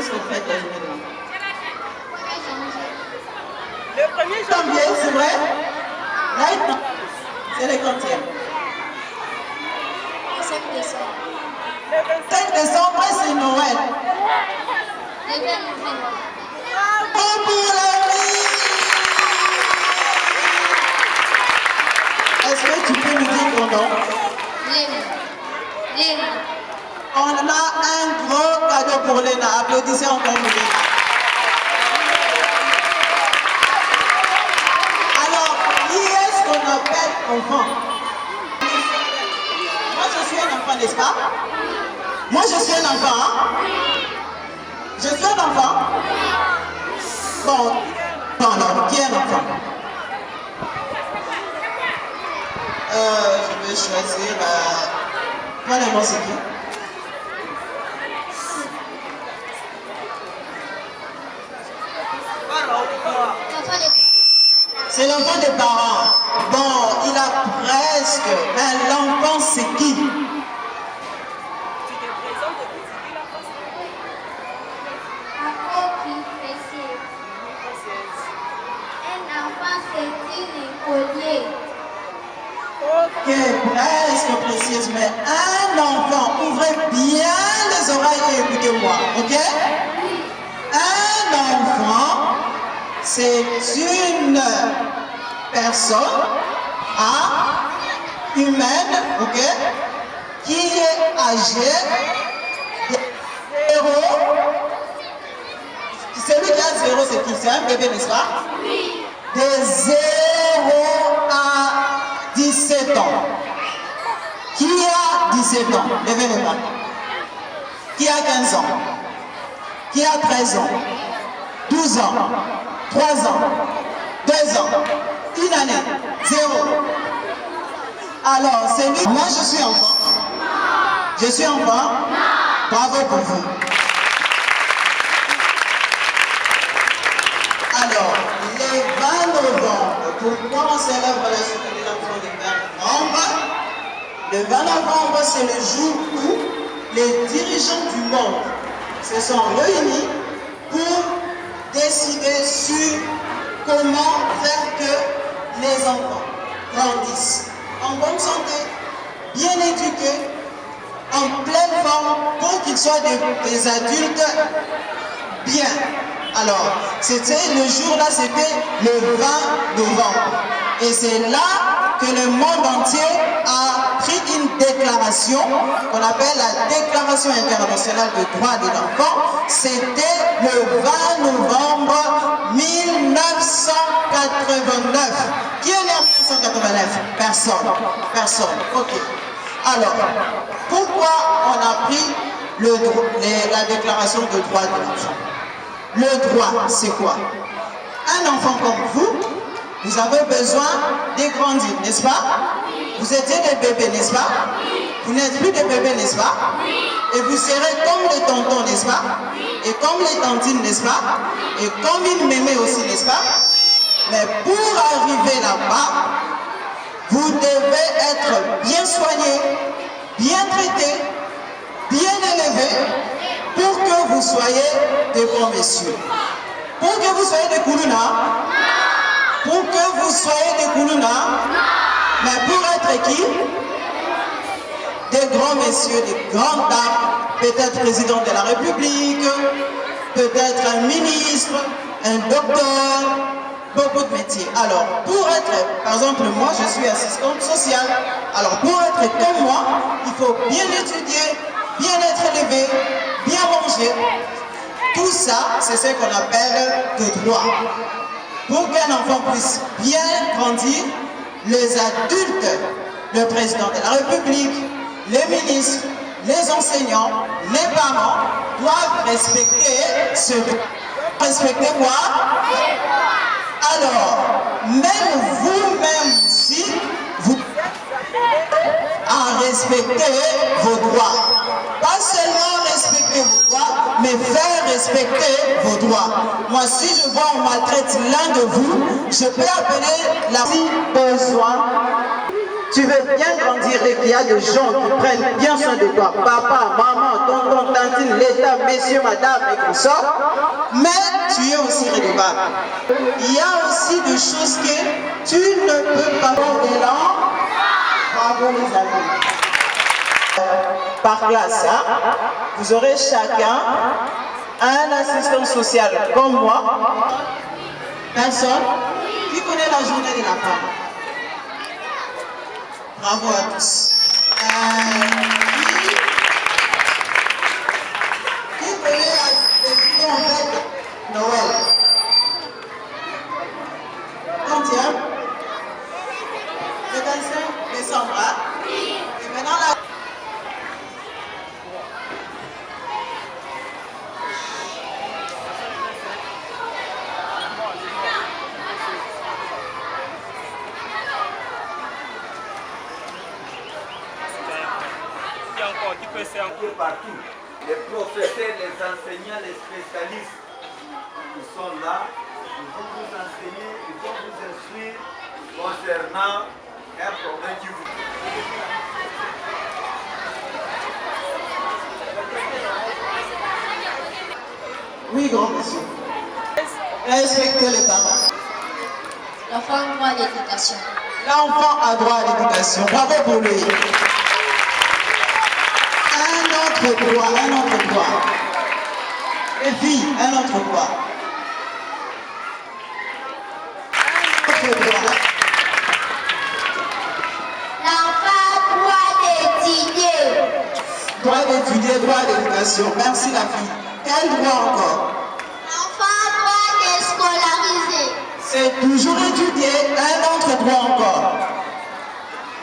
est-ce qu'on fête la journée de l'enfant? Le 1er Janvier, c'est vrai? Là, c'est le quantième. Le 5 décembre. Le 5 décembre, c'est Noël. Le 20 novembre. Bon pour la vie! Est-ce que tu peux nous dire ton nom? Léna. On a un gros cadeau pour Léna. Applaudissez encore pour Léna. Alors, qui est-ce qu'on appelle enfant? Moi, je suis un enfant, n'est-ce pas? Moi, je suis un enfant. Hein? Je suis un enfant? Bon, non, qui est un enfant? Je vais choisir... Moi, le nom, c'est qui? C'est l'enfant des parents. Bon, il a presque. Mais l'enfant, c'est qui? Tu te présentes et puis tu dis l'enfant, c'est Un enfant, c'est une écolier. Ok, presque précise, mais un enfant, ouvrez bien les oreilles et écoutez-moi, ok? Un enfant, c'est une personne humaine, ok? Qui est âgée de 0. Celui qui a 0, c'est qui? C'est un bébé, n'est-ce pas? Oui. De 0 à 17 ans. Qui a 17 ans? Levez les mains. Qui a 15 ans? Qui a 13 ans? 12 ans? 3 ans? 2 ans? Une année? 0. Alors, c'est lui. Moi, je suis enfant. Je suis enfant. Bravo pour vous. Alors, les 20 novembre, pourquoi on célèbre la journée de l'enfant le 20 novembre? Le 20 novembre, c'est le jour où les dirigeants du monde se sont réunis pour décider sur comment faire que les enfants grandissent en bonne santé, bien éduqués, en pleine forme, pour qu'ils soient des adultes bien. Alors, c'était le jour-là, c'était le 20 novembre. Et c'est là que le monde entier a pris une déclaration qu'on appelle la Déclaration internationale des droits de l'enfant. C'était le 20 novembre 1989. Qui est né en 1989? Personne. Personne. Ok. Alors, pourquoi on a pris la Déclaration des droits de l'enfant? Le droit, c'est quoi? Un enfant comme vous avez besoin de grandir, n'est-ce pas? Vous étiez des bébés, n'est-ce pas? Vous n'êtes plus des bébés, n'est-ce pas? Et vous serez comme les tontons, n'est-ce pas? Et comme les tantines, n'est-ce pas? Et comme une mémé aussi, n'est-ce pas? Mais pour arriver là-bas, vous devez être bien soigné, bien traité, bien élevé, pour que vous soyez des bons messieurs. Pour que vous soyez des koulouna. Pour que vous soyez des koulouna. Mais pour être qui? Des grands messieurs, des grandes dames, peut-être président de la République, peut-être un ministre, un docteur, beaucoup de métiers. Alors, pour être, par exemple, moi je suis assistante sociale. Alors, pour être comme moi, il faut bien étudier, bien être élevé, bien manger. Tout ça, c'est ce qu'on appelle le droit. Pour qu'un enfant puisse bien grandir, les adultes, le président de la République, les ministres, les enseignants, les parents doivent respecter ce droit. Respecter quoi? Alors, même vous-même aussi, vous à respecter vos droits. Pas seulement respecter vos droits, mais faire respecter vos droits. Moi, si je vois on maltraite l'un de vous, je peux appeler la besoin. tu veux bien grandir et qu'il y a des gens qui prennent bien soin de toi, papa, maman, tonton, tantine, l'État, messieurs, madame et consorts, mais tu es aussi redevable. Il y a aussi des choses que tu ne peux pas avoir d'élan. Bravo les amis. Par classe, hein, vous aurez chacun un assistant social comme moi. Personne qui connaît la journée de la femme. Bravo à tous. Qui connaît la journée en fait Noël? Combien? Le 25 décembre. Hein? Et maintenant la... Partout. Les professeurs, les enseignants, les spécialistes qui sont là, ils vont vous enseigner, ils vont vous instruire concernant un problème qui vous... Oui, grand monsieur. Respectez les parents. L'enfant a droit à l'éducation. L'enfant a droit à l'éducation. Bravo pour lui. Un autre droit, un autre droit. Les filles, un autre droit. Un autre droit. L'enfant a droit d'étudier. Droit d'étudier, droit d'éducation. Merci la fille. Quel droit encore? L'enfant a droit d'être scolarisé. C'est toujours étudier, un autre droit encore.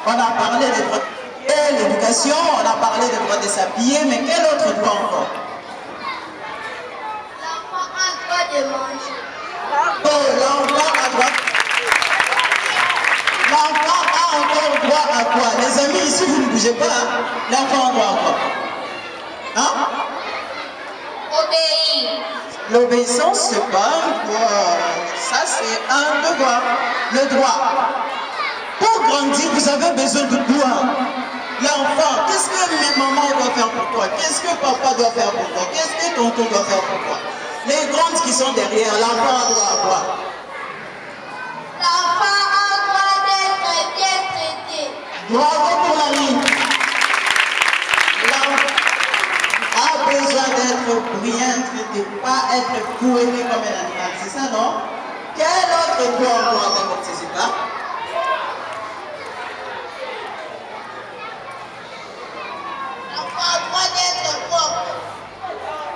On a parlé des droits de l'éducation, on a parlé des droits de s'habiller, mais quel autre droit encore? L'enfant a droit de manger. Oh, l'enfant a droit. L'enfant a encore droit à quoi? Les amis, ici vous ne bougez pas, hein? L'enfant a droit à quoi? Hein? Obéir. L'obéissance, c'est pas un droit. Ça, c'est un devoir. Le droit. Pour grandir, vous avez besoin de droit. L'enfant, qu'est-ce que mes mamans doivent faire pour toi? Qu'est-ce que papa doit faire pour toi? Qu'est-ce que tonton doit faire pour toi? Les grandes qui sont derrière, l'enfant a droit à quoi? L'enfant a droit d'être bien traité. Bravo pour la ligne. L'enfant a besoin d'être bien traité, pas être fouetté comme un animal. C'est ça, non? Quel autre droit encore avec votre Cécile? L'enfant a droit d'être propre.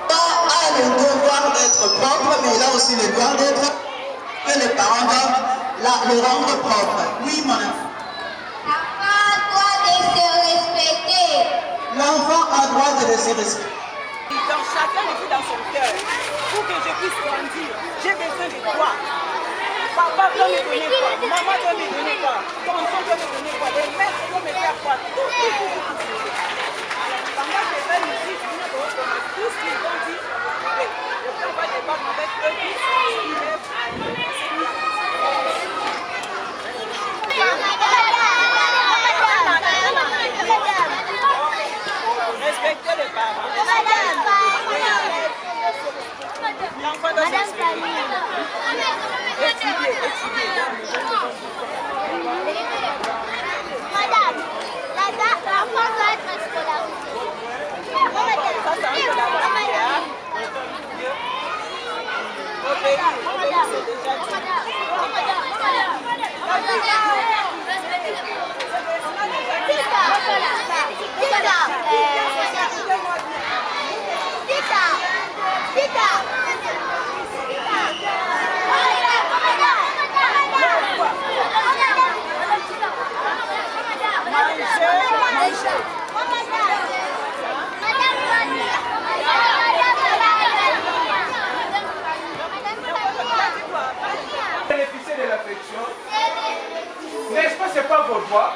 L'enfant a le devoir d'être propre, mais il a aussi le devoir d'être que les parents doivent le rendre propre. Oui, mon enfant. L'enfant a droit de se respecter. L'enfant a droit de se respecter. Dans chacun de vous dans son cœur, pour que je puisse grandir, j'ai besoin de toi. Papa doit me donner quoi? Maman doit me donner quoi? Tonton doit me donner quoi? Les maîtres doivent me faire quoi? Tout. Pendant que je fais musique, je viens de reconnaître tout ce qu'ils ont dit. Je peux pas débattre avec eux tous. Respectez les parents. L'enfant doit s'exprimer. Étudier. Madame, l'enfant doit être scolarisé. Ça, c'est un peu la vérité, hein. Obéir, c'est déjà Bénéficier de l'affection, n'est-ce pas, c'est pas vos droits,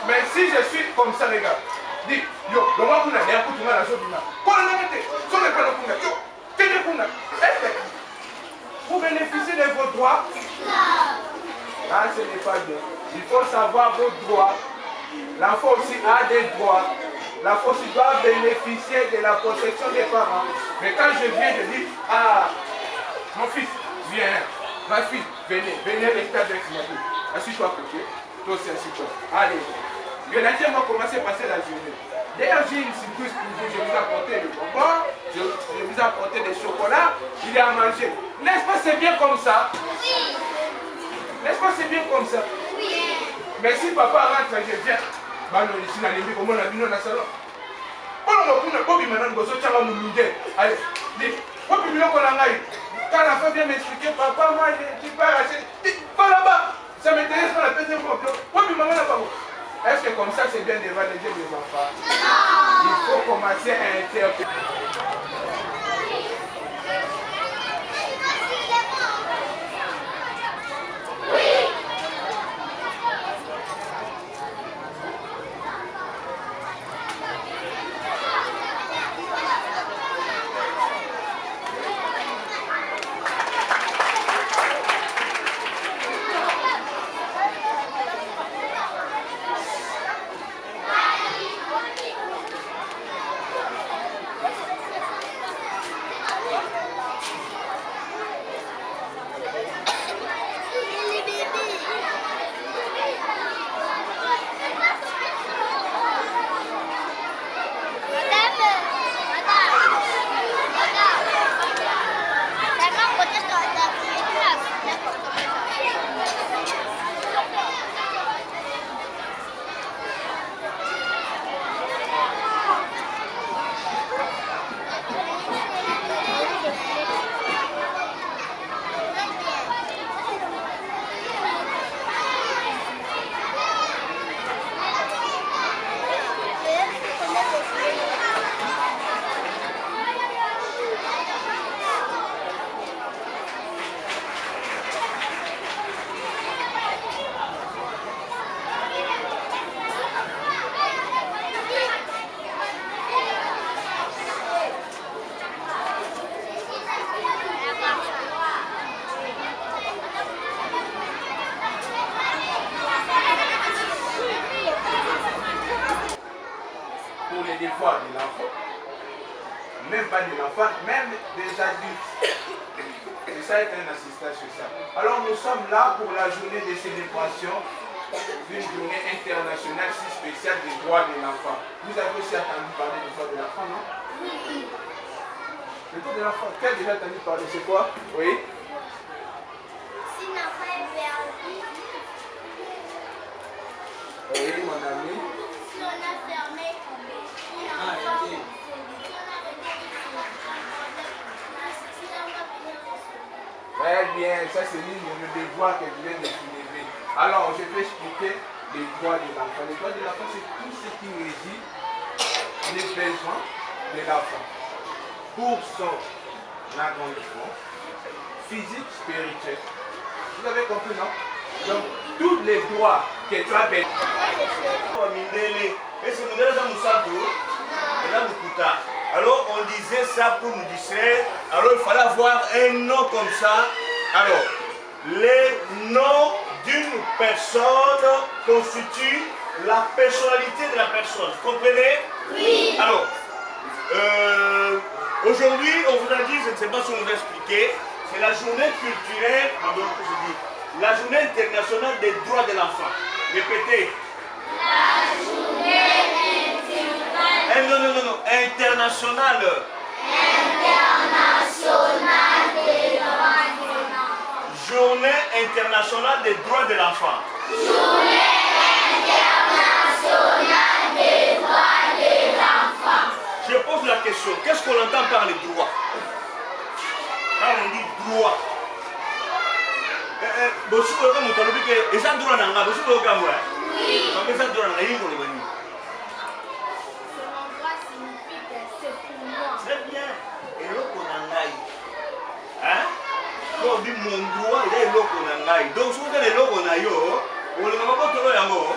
mais si je suis comme ça, les gars, dis, yo, le moi, vous n'avez pas de la chose, vous bénéficiez de vos droits, ah, ce n'est pas bien. Il faut savoir vos droits. L'enfant aussi a des droits. L'enfant aussi doit bénéficier de la protection des parents. Mais quand je viens, je dis, ah, mon fils, viens. Ma fille, venez rester avec moi. Assis-toi à côté. Toi aussi, assis-toi. Allez. Le lundi, on va commencer à passer la journée. D'ailleurs, j'ai une surprise pour vous. Je vous ai apporté le bonbon. Je vous ai apporté des chocolats. Il est à manger. N'est-ce pas, c'est bien comme ça? Oui. N'est-ce pas, c'est bien comme ça? Oui. Mais si papa rentre, je viens. Bah non, ici, dans les vies, comment on a vu dans le salon? Allez, dis, quand la femme vient m'expliquer, papa, moi, je dis pas acheter. Dis, va là-bas. Ça m'intéresse pas la deuxième fois. Est-ce que comme ça, c'est bien devant les yeux des enfants? Non. Il faut commencer à interpréter. Pour les devoirs de l'enfant, même pas de l'enfant, même des adultes. Et ça est un assistant sur ça. Alors nous sommes là pour la journée de célébration d'une journée internationale si spéciale des droits de l'enfant. Vous avez aussi entendu parler des droits de l'enfant, non? Oui. Les droits de l'enfant, qui a déjà entendu parler? C'est quoi? Oui. Si l'enfant est perdu. Oui, mon ami. Si on a fermé l'enfant. Très bien, ça c'est le devoir que je viens de soulever. Alors, je vais expliquer les droits de l'enfant. Les droits de l'enfant, c'est tout ce qui régit les besoins de l'enfant pour son agrandissement physique, spirituel. Vous avez compris, non? Donc, tous les droits que tu as besoin. Alors on disait ça pour nous distraire. Alors il fallait avoir un nom comme ça. Alors, les noms d'une personne constituent la personnalité de la personne. Vous comprenez? Oui. Alors, aujourd'hui, on vous a dit, je ne sais pas si on vous a expliqué, c'est la journée culturelle, la journée internationale des droits de l'enfant. Répétez. La journée Non, internationale. internationale des droits de l'enfant. Journée internationale des droits de l'enfant. Journée internationale des droits de l'enfant. Je pose la question, qu'est-ce qu'on entend par les droits? Quand on dit droit, très bien. Et l'autre hein? Quand on dit mon droit, il y a l'autre donc si vous avez l'autre on a yo, on ne va pas trouver un mot.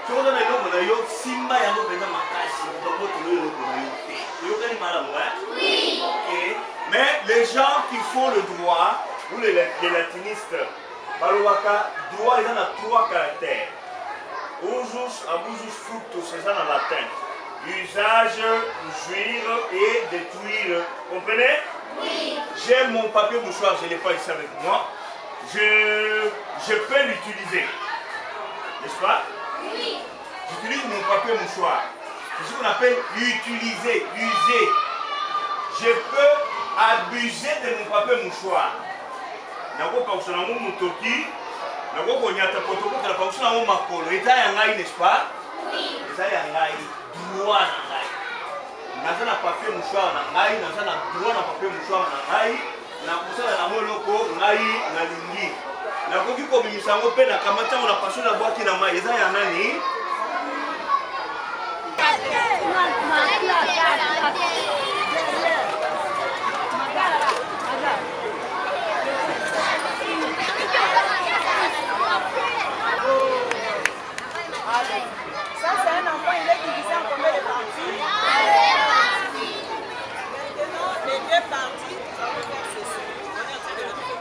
Si vous avez l'autre yo, simba yango penda makasi, on va pas trouver l'autre yo. Oui. Mais les gens qui font le droit, ou les latinistes, balobaka droit eza na 3 caractères. Usus, abusus, fructus, c'est ça dans latin. Usage, jouir et détruire. Comprenez? Oui. J'ai mon papier mouchoir, je ne l'ai pas ici avec moi. Je peux l'utiliser. N'est-ce pas? Oui. J'utilise mon papier mouchoir. C'est ce qu'on appelle utiliser, user. Je peux abuser de mon papier mouchoir. Nako pakusa na mon motoki, nako konyata potoko tala pakusa na mon makolo. Eta ya ngai, n'est-ce pas? Oui. Eta ya ngai, droit na ngai. Naza na papier mouchoir na ngai, naza na droit na papier mouchoir na ngai. Na kusala na mo loko ngai na lingi. Nakoki kobimisa yango mpe na kamata ngo na paso na bwaki na mai. Eza ya nani? Ça, c'est un enfant, il est divisé en combien de parties? Maintenant, les 2 parties, ça veut faire ceci. On est en train de le faire.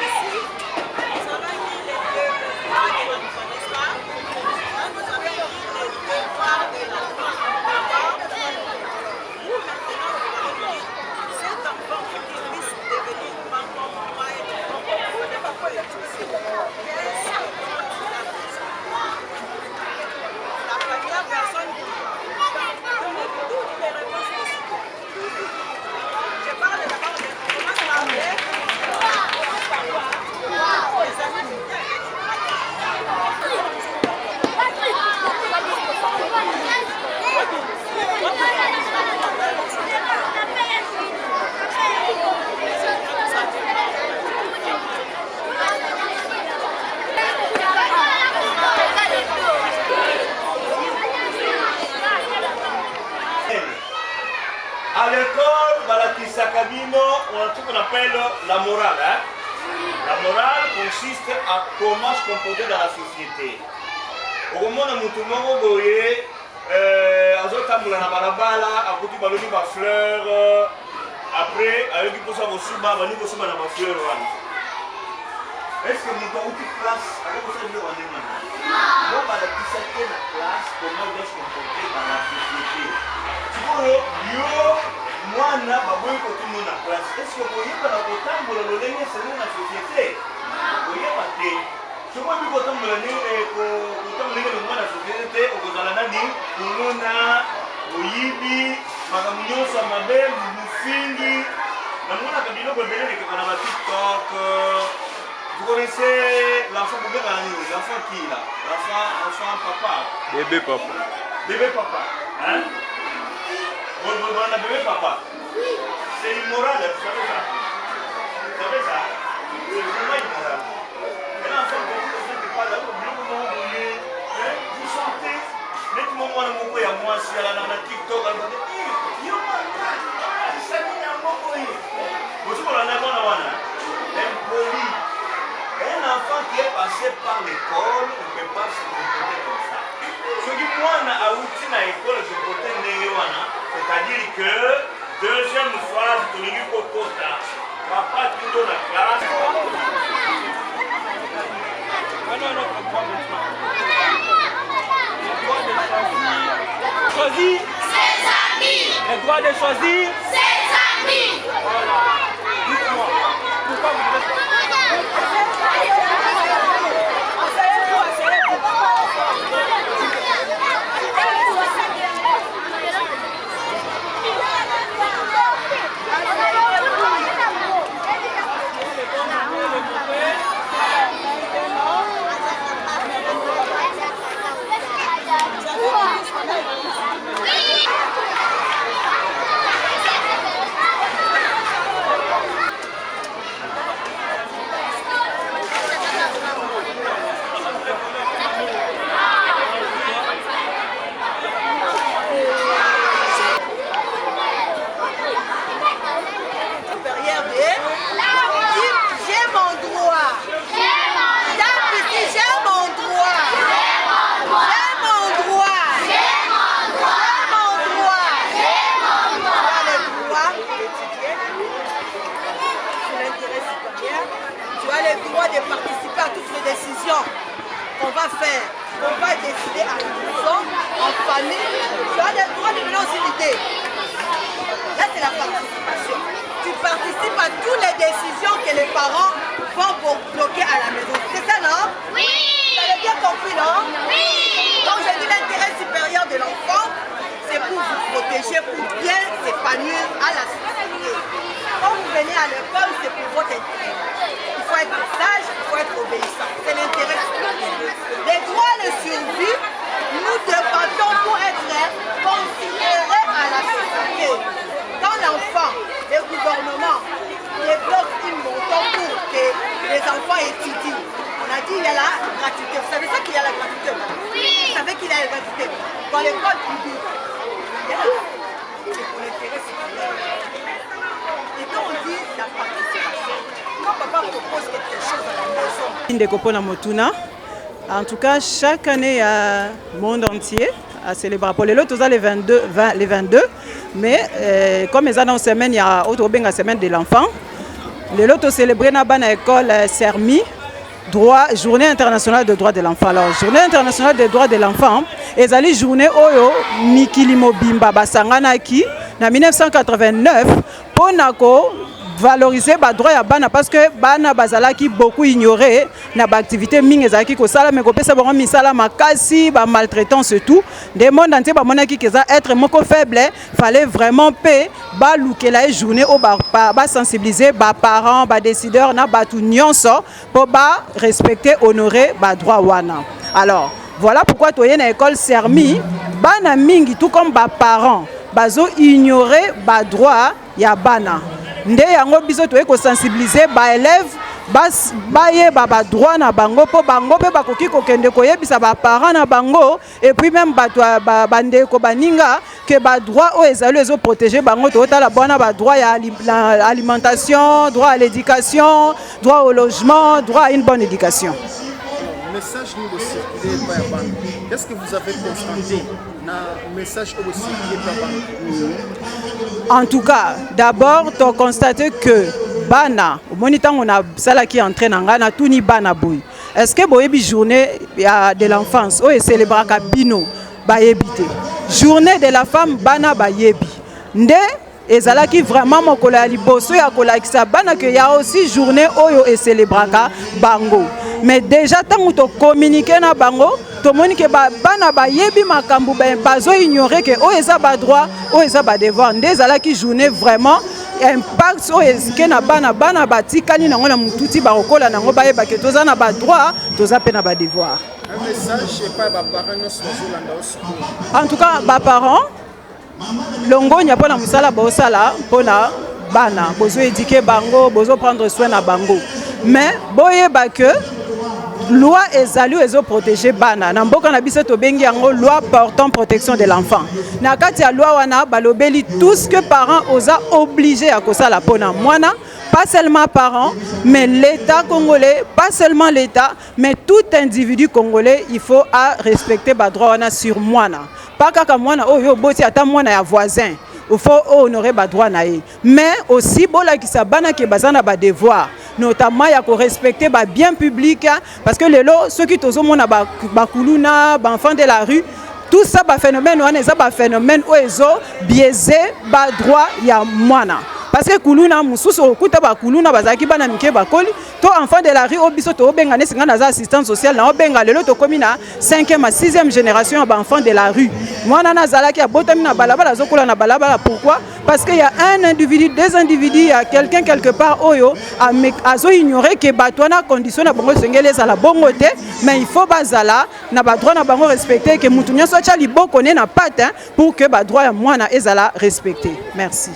Ici, nous avons mis les 2 parts de l'enfant, n'est-ce pas? Là, nous avons mis les 2 parts de l'enfant. D'accord? Vous, maintenant, vous allez dire, cet enfant qui risque de devenir maman, maman, vous ne pouvez pas le toucher. La première personne qui donne toutes les réponses possibles. Je parle d'abord de comment ça va appeler. Les amis, à l'école, on a ce qu'on appelle la morale. Hein? La morale consiste à comment se comporter dans la société. Au moment où nous avons na balabala, akuti baloni ba fleur, après avec pour ça bosuba bani bosuba na ba fleur wana. Est-ce que nous avons une classe avec ça de wande mana? Non, ba la kisake na classe comment on doit se comporter dans la société. Yo mwana baboyi kotumo na classe. Est-ce que vous yeba na kotambola lolenge selon la société? Vous yeba te. Somo bi kotambola ni kotambola ni mwana société okozala nani kuluna oyibi makambo nyonso ya mabe mufingi na mwana kabilo bebele lekeka na ba TikTok. Vous connaissez l'enfant bébé l'enfant qui là? L'enfant papa. Bébé papa. Bébé papa. Hein? Vous avez bébé papa? C'est immoral, vous savez ça? Vous savez ça? C'est vraiment immoral. Et l'enfant qui parle là, vous sentez, nettement moi le mot à moi, si elle a la TikTok, elle va dire, yo maman, ça n'y a pas de vous savez qu'on a impoli. Un enfant qui est passé par l'école, on ne peut pas se comporter comme ça. Ce qui moi a outil à l'école, se comporter c'est-à-dire que deuxième phrase de l'Unico-Kota, papa tout dans la classe. Choisir ses amis. Le droit de choisir Ses amis. Voilà. Dites-moi, pourquoi vous êtes... décisions qu'on va faire, qu'on va décider à la maison, en famille, tu as le droit de venir aussi l'idée. Là, c'est la participation. Tu participes à toutes les décisions que les parents vont pour bloquer à la maison. C'est ça, non? Oui. Vous avez bien compris, non? Oui. Donc, j'ai dit l'intérêt supérieur de l'enfant, c'est pour vous protéger, pour bien s'épanouir à la société. Quand vous venez à l'école, c'est pour votre intérêt. Il faut être sage, il faut être obéissant. C'est l'intérêt supérieur. Les droits de survie, nous débattons pour être considérés à la société. Quand l'enfant, le gouvernement développe une montant pour que les enfants étudient, on a dit qu'il y a la gratuité. Vous savez ça qu'il y a la gratuité? Oui. Vous savez qu'il y a la gratuité dans l'école publique. Il y a c'est pour l'intérêt supérieur. Et quand on dit la participation, quand papa propose quelque chose à la maison. Ndeko na Motuna. En tout cas, chaque année, le monde entier à célébrer. Pour les lots, les 22, mais comme les années en semaine, il y a autre semaine de l'enfant. Les lots célébrés dans l'école CERMI, Journée internationale des droits de l'enfant. Alors, Journée internationale des droits de l'enfant, et allez journée Oyo Mikili Mobimba Basanganaki, en 1989, pour valoriser les droits à bana parce que bana bazala qui beaucoup ignoré na ba activité mingi ezaki ko sala mais ko pesa bango misala makasi ba maltraitance et tout des monde entier ba monaki que ça être moko faible fallait vraiment paix ba lukela journée au ba sensibiliser ba parents ba décideurs na ba tout nyonso pour ba respecter honorer ba droit wana. Alors voilà pourquoi toyé na école CERMI bana mingi tout comme ba parents bazo ignorer ba droit ya bana. Nde yango biso toye ko sensibiliser ba élèves baye ba droit na bango po bango pe bakoki kokende koyebisa ba parents na bango et puis même bande ko baninga que ba droit o ezali ezo protéger bango to tala bona ba droit ya alimentation, droit à l'éducation, droit au logement, droit à une bonne éducation. Message nous aussi circuler par bande. Qu'est-ce que vous avez constaté na message au circuler par bande? En tout cas, d'abord, tu as constaté que Bana, au moniteur on a celle qui entraîne en Ghana, tout ni Bana boy. Est-ce que boyebi journée de l'enfance, oh célébrer kabino, bayebité. Journée de la femme Bana bayebi. Nde ezala qui vraiment mon collègue liboso ya collègue ça Bana que y a aussi journée oyo et célébrer bango. Mais déjà tant que tu communiques na bango, to moni ke bana bayebi makambu bazo ignorer que o eza ba droit o eza ba devoir ndezala ki journée vraiment impact o eske na bana batikani nango na mututi ba kokola nango bayeba ke toza na ba droit toza pe na ba devoir. Un message pas ba parents nyonso bazolanda aussi. En tout cas ba parents longonya pona musala ba osala pona bana bozo éduquer bango bozo prendre soin na bango mais boyeba que loi ezali ezo protéger bana na mboka na biso to bengi yango loi portant protection de l'enfant na kati ya loi wana balobeli tout ce que parents osa obligé à kosala pona mwana pas seulement parents mais l'état congolais pas seulement l'état mais tout individu congolais il faut à respecter ba droit wana sur mwana pas kaka mwana oyo boti ata mwana ya voisin il faut honorer ba droit na ye mais aussi bola ki sa bana ke bazana ba devoir notamment il y a qu'on respecter ba bien public parce que les lots ceux qui tozo mona ba kuluna ba enfants de la rue tout ça ba phénomène on est ba phénomène oezo biaisé ba droit ya mwana parce que kuluna mususu okuta ba kuluna bazaki bana mike bakoli to enfant de la rue obiso to bengane singa na assistance sociale na obenga lelo to komina 5e à 6e génération ba enfant de la rue mwana na zalaki abotami na balabala zokola na balabala pourquoi parce qu'il y a un individu deux individus il y a quelqu'un quelque part oyo azo ignorer que batwana condition na bango sengele za la bongote mais il faut bazala na ba droit na bango respecter que mutu nyoso cha liboko ne na patin pour que ba droit ya mwana ezala respecté. Merci.